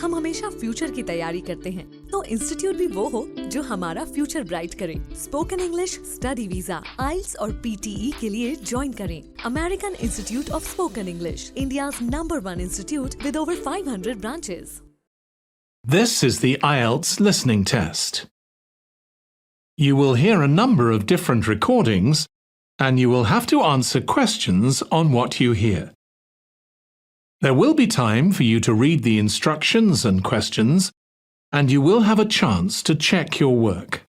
हम हमेशा फ्यूचर की तैयारी करते हैं, तो इंस्टीट्यूट भी वो हो जो हमारा फ्यूचर ब्राइट करे। स्पोकन इंग्लिश स्टडी वीजा, आइल्स और PTE के लिए ज्वाइन करें American institute of spoken English, India's #1 institute with over 500 branches. This is the Ielts listening test. You will hear a number of different recordings, and you will have to answer questions on what you hear. There will be time for you to read the instructions and questions, and you will have a chance to check your work.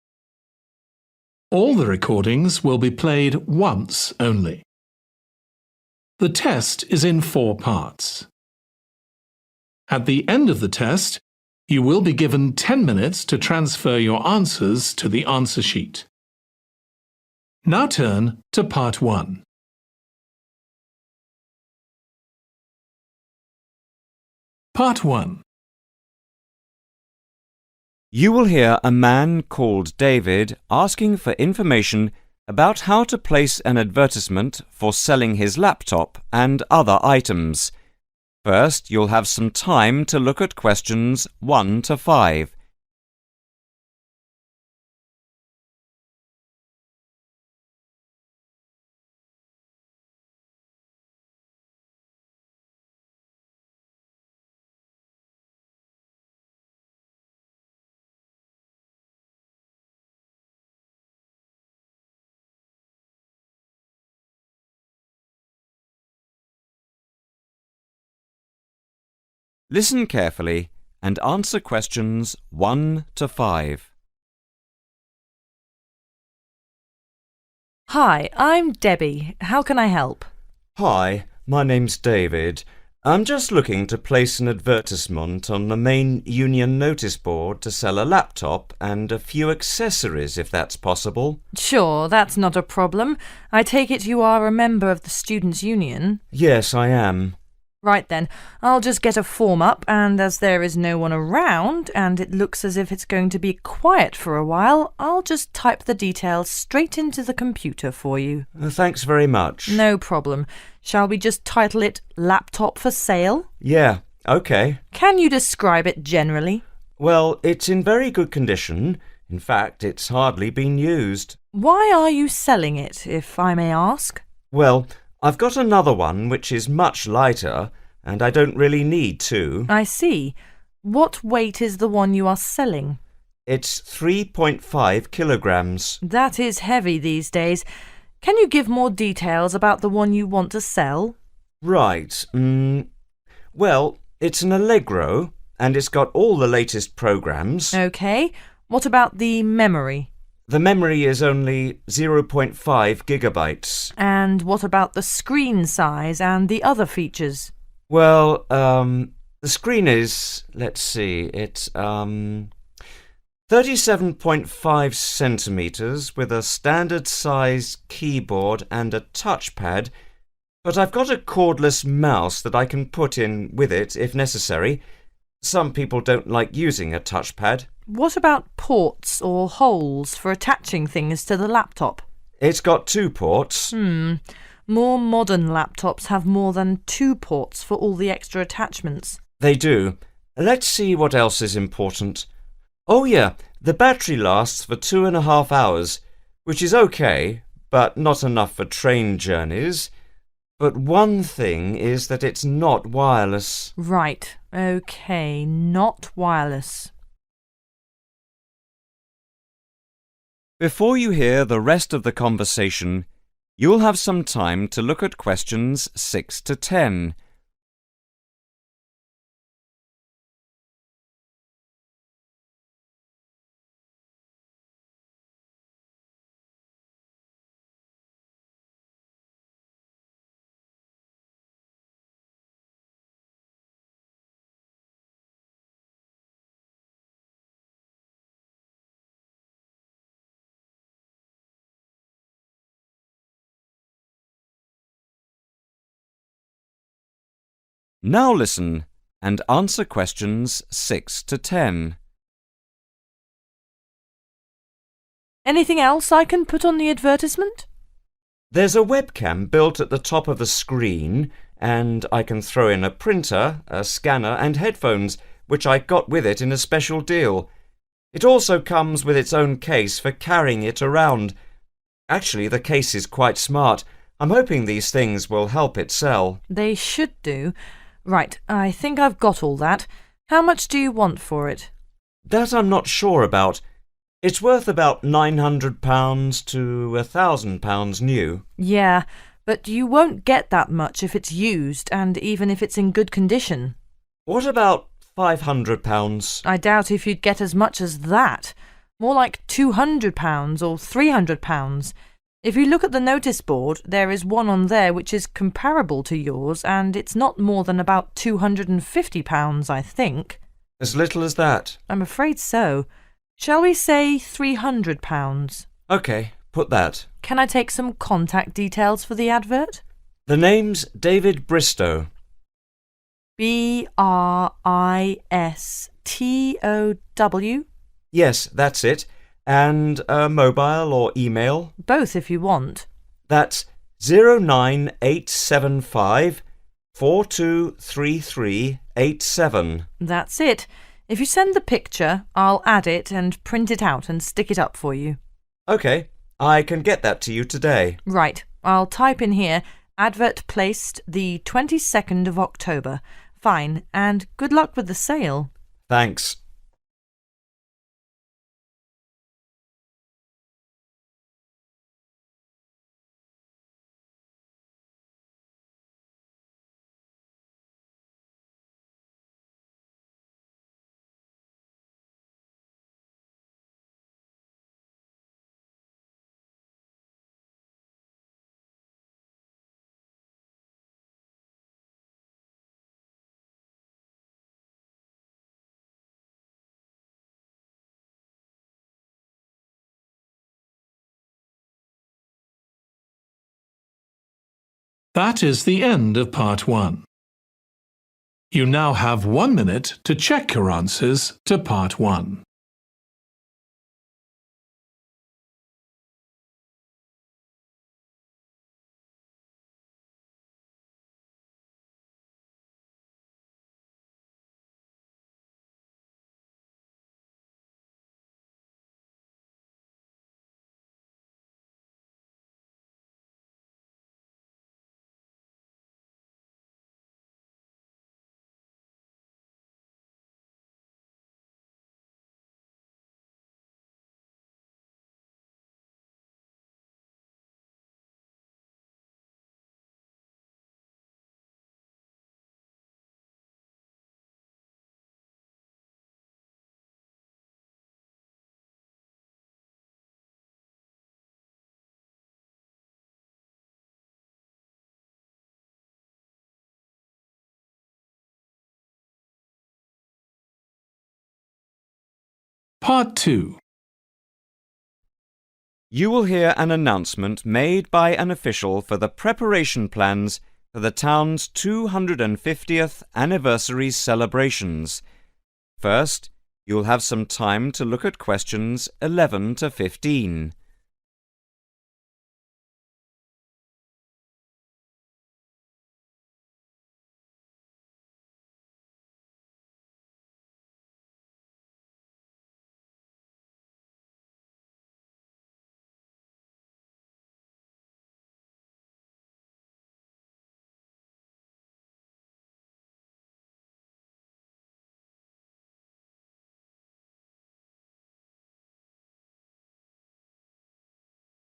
All the recordings will be played once only. The test is in 4 parts. At the end of the test, you will be given 10 minutes to transfer your answers to the answer sheet. Now turn to Part 1. Part 1. You will hear a man called David asking for information about how to place an advertisement for selling his laptop and other items. First, you'll have some time to look at questions 1 to 5. Listen carefully and answer questions 1 to 5. Hi, I'm Debbie. How can I help? Hi, my name's David. I'm just looking to place an advertisement on the main union notice board to sell a laptop and a few accessories, if that's possible. Sure, that's not a problem. I take it you are a member of the Students' Union? Yes, I am. Right then, I'll just get a form up, and as there is no one around, and it looks as if it's going to be quiet for a while, I'll just type the details straight into the computer for you. Thanks very much. No problem. Shall we just title it Laptop for Sale? Yeah, OK. Can you describe it generally? Well, it's in very good condition. In fact, it's hardly been used. Why are you selling it, if I may ask? Well, I've got another one which is much lighter, and I don't really need two. I see. What weight is the one you are selling? It's 3.5 kilograms. That is heavy these days. Can you give more details about the one you want to sell? Right. Well, it's an Allegro, and it's got all the latest programs. OK. What about the memory? The memory is only 0.5 gigabytes. And what about the screen size and the other features? Well, the screen is, let's see, it's 37.5 centimetres with a standard size keyboard and a touchpad, but I've got a cordless mouse that I can put in with it if necessary. Some people don't like using a touchpad. What about ports or holes for attaching things to the laptop? It's got 2 ports. More modern laptops have more than 2 ports for all the extra attachments. They do. Let's see what else is important. Oh yeah, the battery lasts for 2.5 hours, which is okay, but not enough for train journeys. But one thing is that it's not wireless. Right, OK, not wireless. Before you hear the rest of the conversation, you'll have some time to look at questions 6 to 10. Now listen and answer questions 6 to 10. Anything else I can put on the advertisement? There's a webcam built at the top of the screen, and I can throw in a printer, a scanner and headphones, which I got with it in a special deal. It also comes with its own case for carrying it around. Actually, the case is quite smart. I'm hoping these things will help it sell. They should do. Right, I think I've got all that. How much do you want for it? That I'm not sure about. It's worth about £900 to £1,000 new. Yeah, but you won't get that much if it's used, and even if it's in good condition. What about £500? I doubt if you'd get as much as that. More like £200 or £300. If you look at the notice board, there is one on there which is comparable to yours, and it's not more than about £250, I think. As little as that? I'm afraid so. Shall we say £300? OK, put that. Can I take some contact details for the advert? The name's David Bristow. Bristow? Yes, that's it. And a mobile or email? Both if you want. That's 09875 423387. That's it. If you send the picture, I'll add it and print it out and stick it up for you. OK, I can get that to you today. Right, I'll type in here, advert placed the 22nd of October. Fine, and good luck with the sale. Thanks. That is the end of part 1. You now have 1 minute to check your answers to part 1. Part 2. You will hear an announcement made by an official for the preparation plans for the town's 250th anniversary celebrations. First, you'll have some time to look at questions 11 to 15.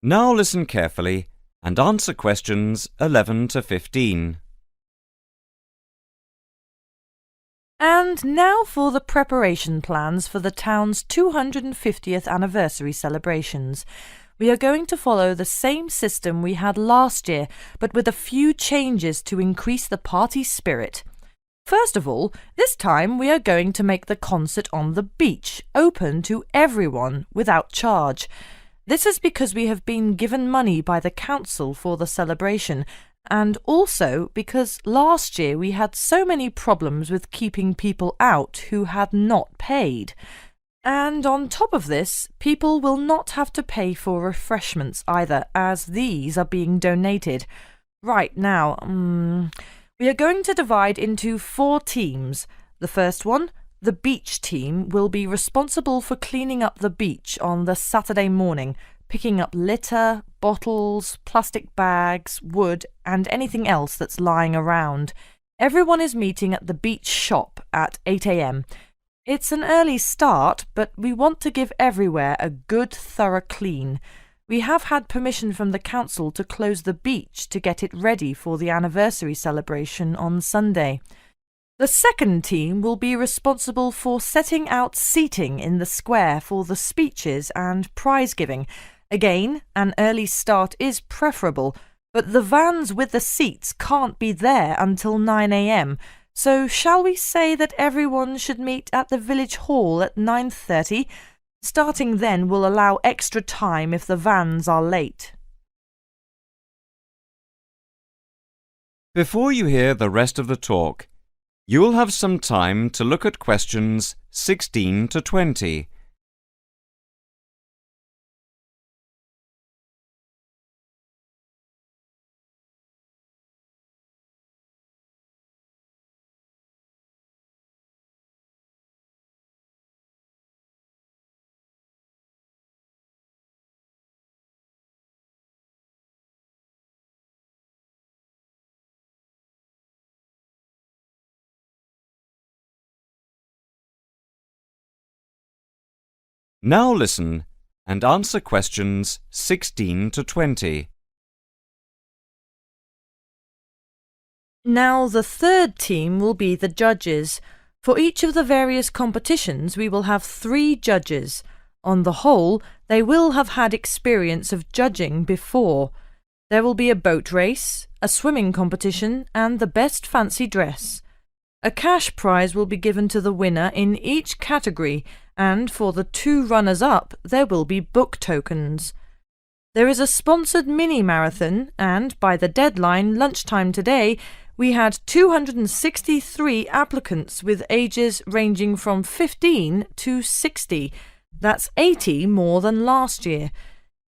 Now listen carefully and answer questions 11 to 15. And now for the preparation plans for the town's 250th anniversary celebrations. We are going to follow the same system we had last year, but with a few changes to increase the party spirit. First of all, this time we are going to make the concert on the beach open to everyone without charge. This is because we have been given money by the council for the celebration, and also because last year we had so many problems with keeping people out who had not paid. And on top of this, people will not have to pay for refreshments either, as these are being donated. Right now, we are going to divide into 4 teams. The first one, The beach team will be responsible for cleaning up the beach on the Saturday morning, picking up litter, bottles, plastic bags, wood, and anything else that's lying around. Everyone is meeting at the beach shop at 8 a.m. It's an early start, but we want to give everywhere a good, thorough clean. We have had permission from the council to close the beach to get it ready for the anniversary celebration on Sunday. The second team will be responsible for setting out seating in the square for the speeches and prize giving. Again, an early start is preferable, but the vans with the seats can't be there until 9 a.m., so shall we say that everyone should meet at the village hall at 9:30? Starting then will allow extra time if the vans are late. Before you hear the rest of the talk, you will have some time to look at questions 16 to 20. Now listen and answer questions 16 to 20. Now the third team will be the judges. For each of the various competitions we will have 3 judges. On the whole, they will have had experience of judging before. There will be a boat race, a swimming competition, and the best fancy dress. A cash prize will be given to the winner in each category, and for the 2 runners-up there will be book tokens. There is a sponsored mini-marathon, and by the deadline, lunchtime today, we had 263 applicants with ages ranging from 15 to 60. That's 80 more than last year.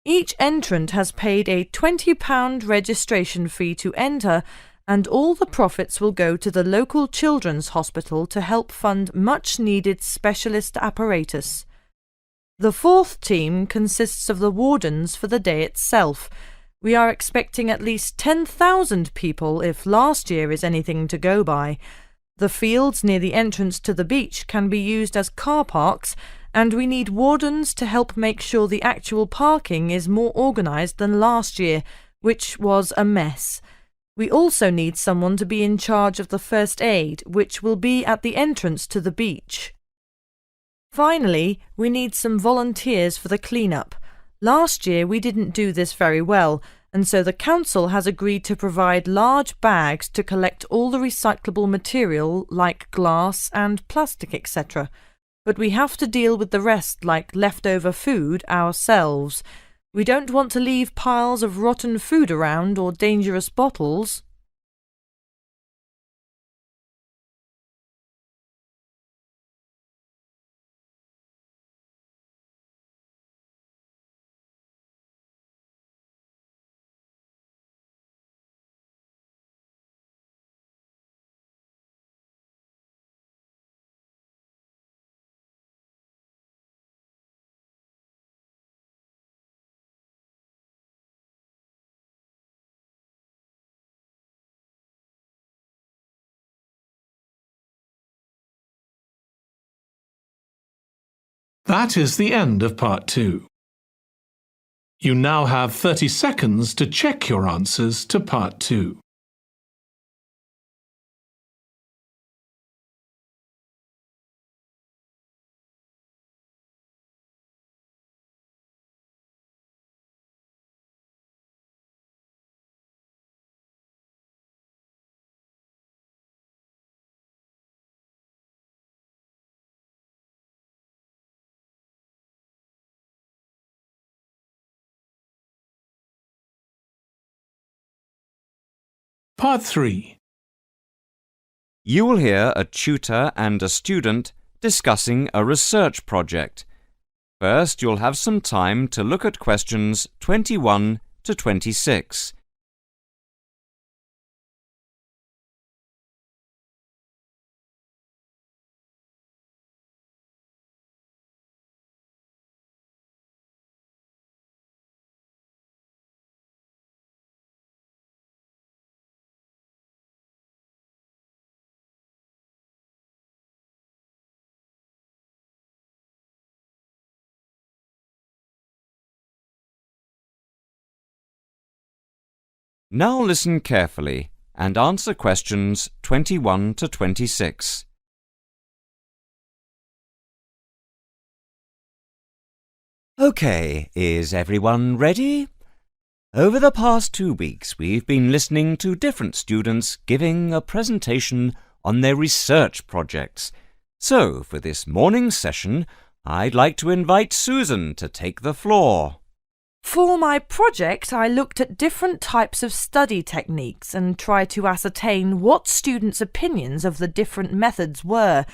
Each entrant has paid a £20 registration fee to enter, and all the profits will go to the local children's hospital to help fund much-needed specialist apparatus. The fourth team consists of the wardens for the day itself. We are expecting at least 10,000 people if last year is anything to go by. The fields near the entrance to the beach can be used as car parks, and we need wardens to help make sure the actual parking is more organised than last year, which was a mess. We also need someone to be in charge of the first aid, which will be at the entrance to the beach. Finally, we need some volunteers for the clean-up. Last year we didn't do this very well, and so the council has agreed to provide large bags to collect all the recyclable material like glass and plastic, etc. But we have to deal with the rest like leftover food ourselves. We don't want to leave piles of rotten food around or dangerous bottles. That is the end of part 2. You now have 30 seconds to check your answers to part 2. Part 3. You will hear a tutor and a student discussing a research project. First, you'll have some time to look at questions 21 to 26. Now listen carefully and answer questions 21 to 26. OK, is everyone ready? Over the past 2 weeks, we've been listening to different students giving a presentation on their research projects. So, for this morning's session, I'd like to invite Susan to take the floor. For my project, I looked at different types of study techniques and tried to ascertain what students' opinions of the different methods were.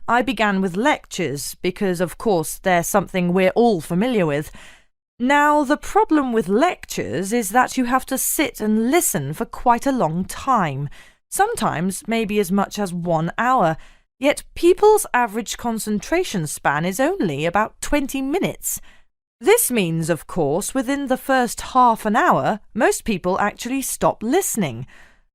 I began with lectures because, of course, they're something we're all familiar with. Now, the problem with lectures is that you have to sit and listen for quite a long time, sometimes maybe as much as 1 hour, yet people's average concentration span is only about 20 minutes. This means, of course, within the first half an hour, most people actually stop listening.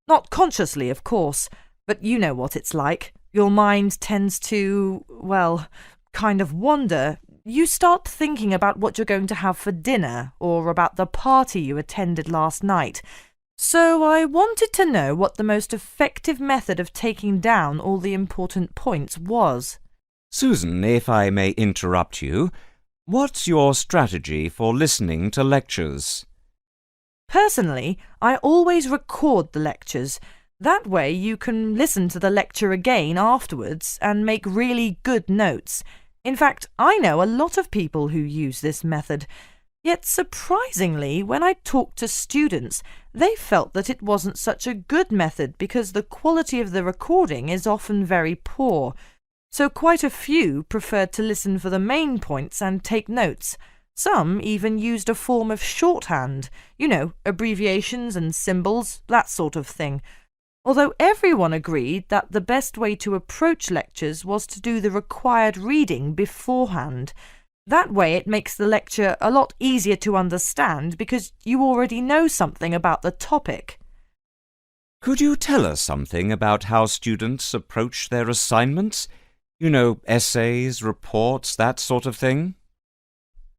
Not consciously, of course, but you know what it's like. Your mind tends to, well, kind of wander. You start thinking about what you're going to have for dinner or about the party you attended last night. So I wanted to know what the most effective method of taking down all the important points was. Susan, if I may interrupt you, what's your strategy for listening to lectures? Personally, I always record the lectures. That way you can listen to the lecture again afterwards and make really good notes. In fact, I know a lot of people who use this method. Yet surprisingly, when I talked to students, they felt that it wasn't such a good method because the quality of the recording is often very poor. So quite a few preferred to listen for the main points and take notes. Some even used a form of shorthand, abbreviations and symbols, that sort of thing. Although everyone agreed that the best way to approach lectures was to do the required reading beforehand. That way it makes the lecture a lot easier to understand because you already know something about the topic. Could you tell us something about how students approach their assignments? Essays, reports, that sort of thing?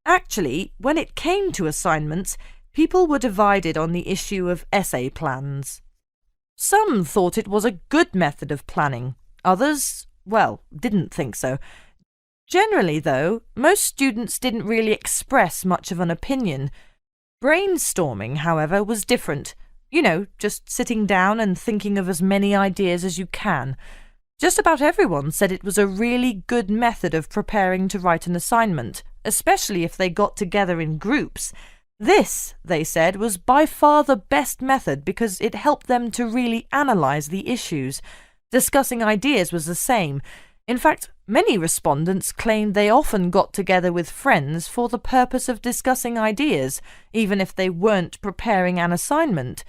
Actually, when it came to assignments, people were divided on the issue of essay plans. Some thought it was a good method of planning. Others, didn't think so. Generally, though, most students didn't really express much of an opinion. Brainstorming, however, was different. Just sitting down and thinking of as many ideas as you can. Just about everyone said it was a really good method of preparing to write an assignment, especially if they got together in groups. This, they said, was by far the best method because it helped them to really analyse the issues. Discussing ideas was the same. In fact, many respondents claimed they often got together with friends for the purpose of discussing ideas, even if they weren't preparing an assignment.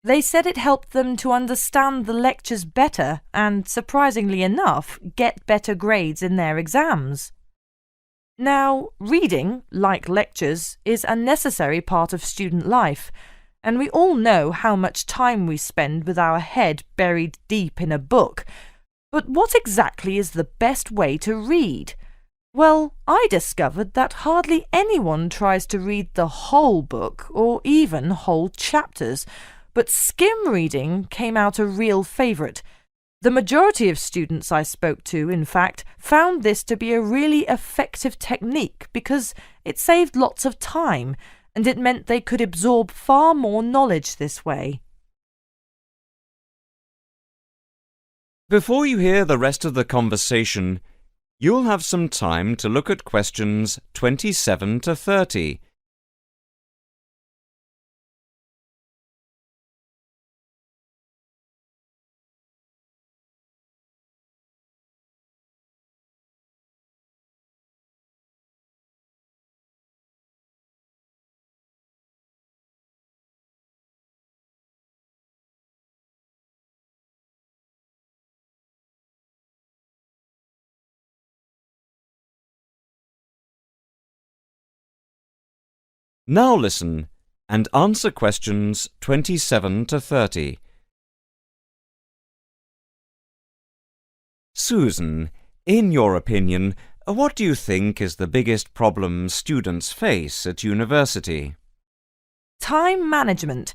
They said it helped them to understand the lectures better and, surprisingly enough, get better grades in their exams. Now, reading, like lectures, is a necessary part of student life, and we all know how much time we spend with our head buried deep in a book. But what exactly is the best way to read? Well, I discovered that hardly anyone tries to read the whole book or even whole chapters, but skim reading came out a real favourite. The majority of students I spoke to, in fact, found this to be a really effective technique because it saved lots of time and it meant they could absorb far more knowledge this way. Before you hear the rest of the conversation, you'll have some time to look at questions 27 to 30. Now listen and answer questions 27 to 30. Susan, in your opinion, what do you think is the biggest problem students face at university? Time management.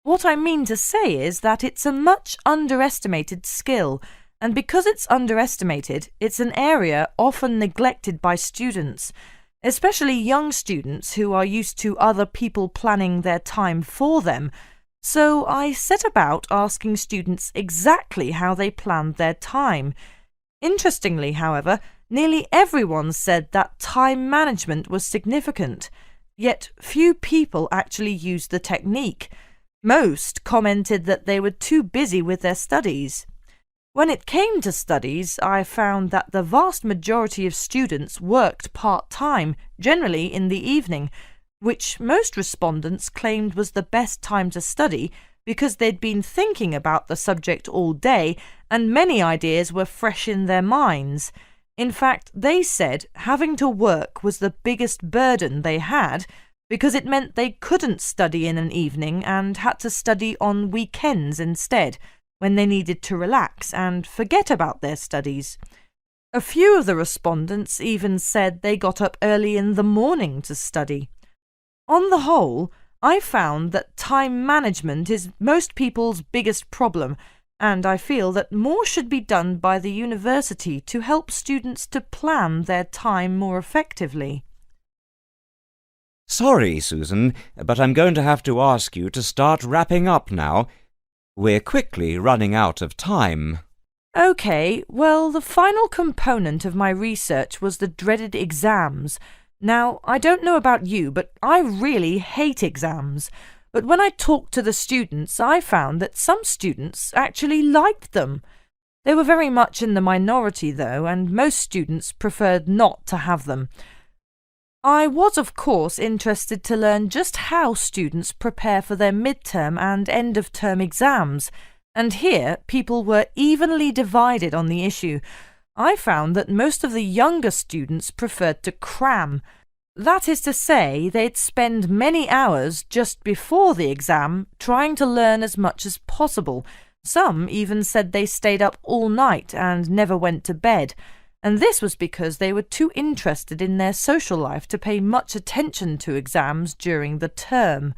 What I mean to say is that it's a much underestimated skill, and because it's underestimated, it's an area often neglected by students, especially young students who are used to other people planning their time for them. So I set about asking students exactly how they planned their time. Interestingly, however, nearly everyone said that time management was significant, yet few people actually used the technique. Most commented that they were too busy with their studies. When it came to studies, I found that the vast majority of students worked part-time, generally in the evening, which most respondents claimed was the best time to study because they'd been thinking about the subject all day and many ideas were fresh in their minds. In fact, they said having to work was the biggest burden they had because it meant they couldn't study in an evening and had to study on weekends instead, when they needed to relax and forget about their studies. A few of the respondents even said they got up early in the morning to study. On the whole, I found that time management is most people's biggest problem, and I feel that more should be done by the university to help students to plan their time more effectively. Sorry, Susan, but I'm going to have to ask you to start wrapping up now. We're quickly running out of time. OK, well, the final component of my research was the dreaded exams. Now, I don't know about you, but I really hate exams. But when I talked to the students, I found that some students actually liked them. They were very much in the minority, though, and most students preferred not to have them. I was, of course, interested to learn just how students prepare for their midterm and end-of-term exams, and here people were evenly divided on the issue. I found that most of the younger students preferred to cram. That is to say, they'd spend many hours just before the exam trying to learn as much as possible. Some even said they stayed up all night and never went to bed. And this was because they were too interested in their social life to pay much attention to exams during the term.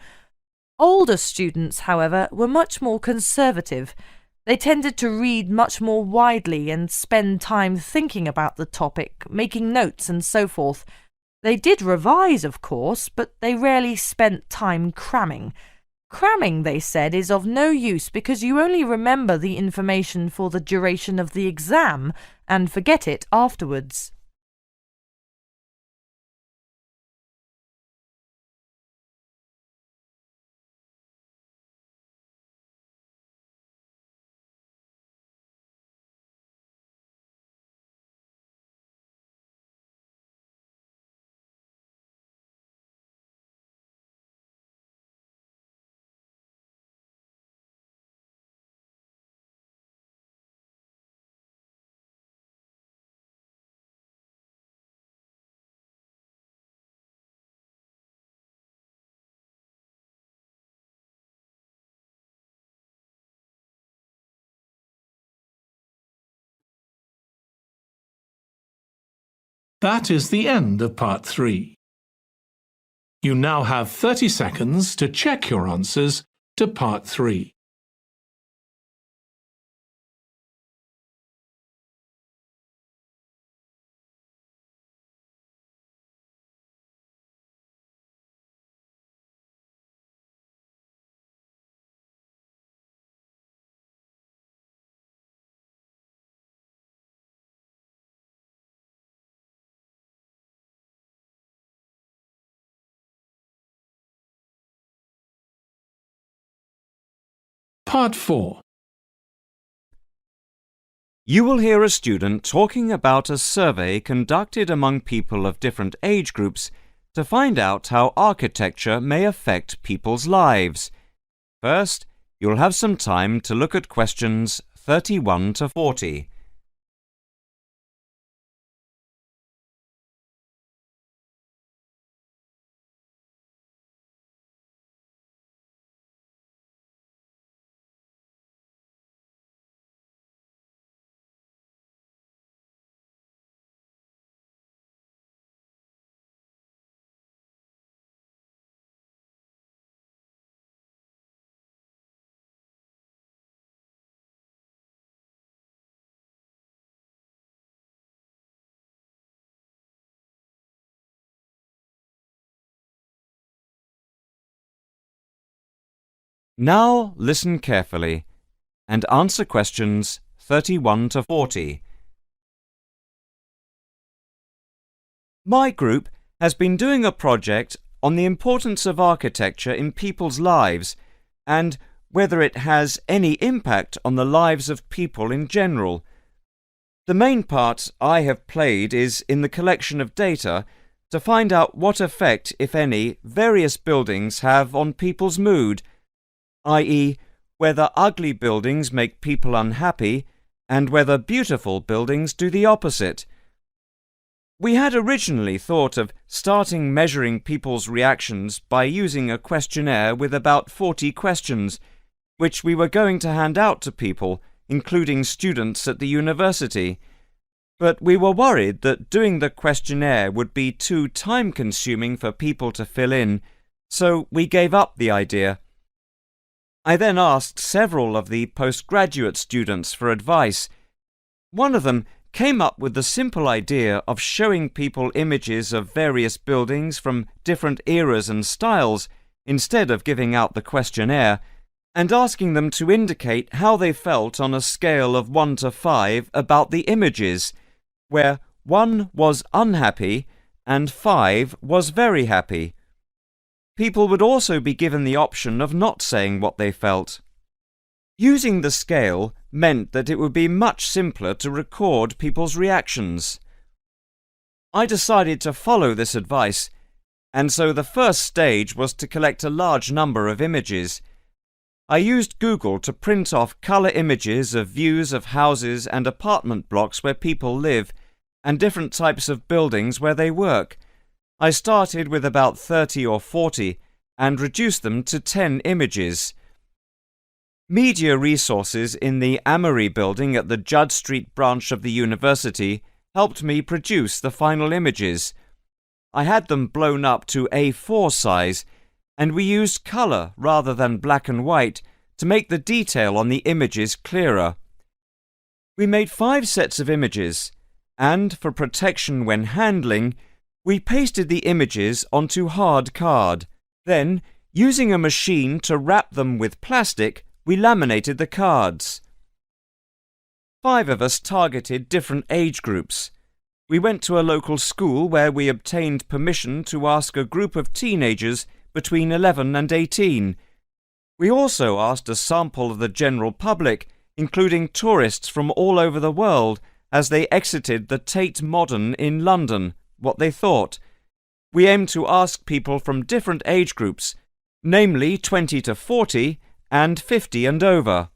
Older students, however, were much more conservative. They tended to read much more widely and spend time thinking about the topic, making notes and so forth. They did revise, of course, but they rarely spent time cramming. Cramming, they said, is of no use because you only remember the information for the duration of the exam and forget it afterwards. That is the end of part 3. You now have 30 seconds to check your answers to part 3. Part 4. You will hear a student talking about a survey conducted among people of different age groups to find out how architecture may affect people's lives. First, you'll have some time to look at questions 31 to 40. Now listen carefully and answer questions 31 to 40. My group has been doing a project on the importance of architecture in people's lives and whether it has any impact on the lives of people in general. The main part I have played is in the collection of data to find out what effect, if any, various buildings have on people's mood, i.e., whether ugly buildings make people unhappy and whether beautiful buildings do the opposite. We had originally thought of starting measuring people's reactions by using a questionnaire with about 40 questions, which we were going to hand out to people, including students at the university. But we were worried that doing the questionnaire would be too time-consuming for people to fill in, so we gave up the idea. I then asked several of the postgraduate students for advice. One of them came up with the simple idea of showing people images of various buildings from different eras and styles instead of giving out the questionnaire, and asking them to indicate how they felt on a scale of 1 to 5 about the images, where 1 was unhappy and 5 was very happy. People would also be given the option of not saying what they felt. Using the scale meant that it would be much simpler to record people's reactions. I decided to follow this advice, and so the first stage was to collect a large number of images. I used Google to print off colour images of views of houses and apartment blocks where people live, and different types of buildings where they work. I started with about 30 or 40 and reduced them to 10 images. Media resources in the Amory building at the Judd Street branch of the university helped me produce the final images. I had them blown up to A4 size, and we used colour rather than black and white to make the detail on the images clearer. We made 5 sets of images, and for protection when handling, we pasted the images onto hard card. Then, using a machine to wrap them with plastic, we laminated the cards. 5 of us targeted different age groups. We went to a local school where we obtained permission to ask a group of teenagers between 11 and 18. We also asked a sample of the general public, including tourists from all over the world, as they exited the Tate Modern in London, what they thought. We aimed to ask people from different age groups, namely 20 to 40 and 50 and over.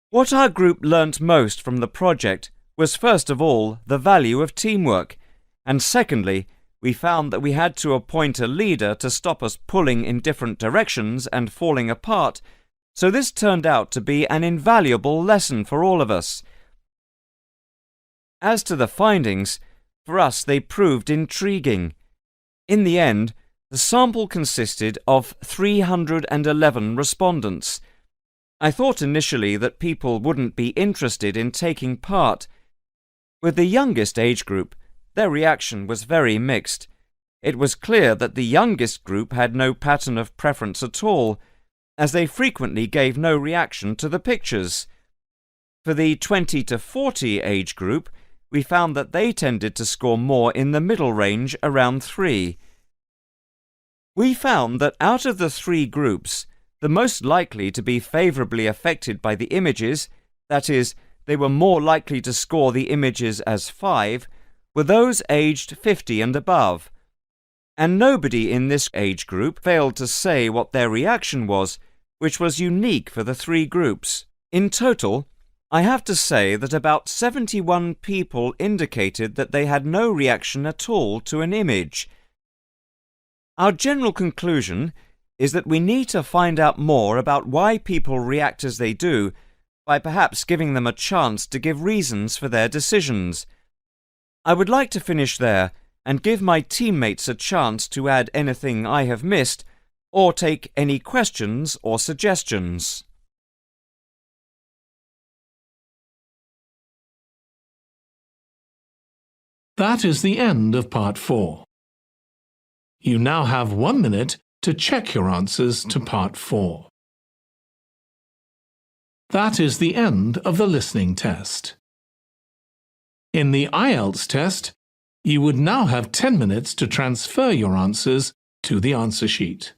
What our group learnt most from the project was first of all the value of teamwork, and secondly, we found that we had to appoint a leader to stop us pulling in different directions and falling apart, so this turned out to be an invaluable lesson for all of us. As to the findings, for us they proved intriguing. In the end, the sample consisted of 311 respondents. I thought initially that people wouldn't be interested in taking part. With the youngest age group, their reaction was very mixed. It was clear that the youngest group had no pattern of preference at all, as they frequently gave no reaction to the pictures. For the 20 to 40 age group, we found that they tended to score more in the middle range, around 3. We found that out of the 3 groups, the most likely to be favourably affected by the images, that is, they were more likely to score the images as 5, were those aged 50 and above. And nobody in this age group failed to say what their reaction was, which was unique for the 3 groups. In total, I have to say that about 71 people indicated that they had no reaction at all to an image. Our general conclusion is that we need to find out more about why people react as they do, by perhaps giving them a chance to give reasons for their decisions. I would like to finish there and give my teammates a chance to add anything I have missed or take any questions or suggestions. That is the end of part 4. You now have 1 minute to check your answers to part 4. That is the end of the listening test. In the IELTS test, you would now have 10 minutes to transfer your answers to the answer sheet.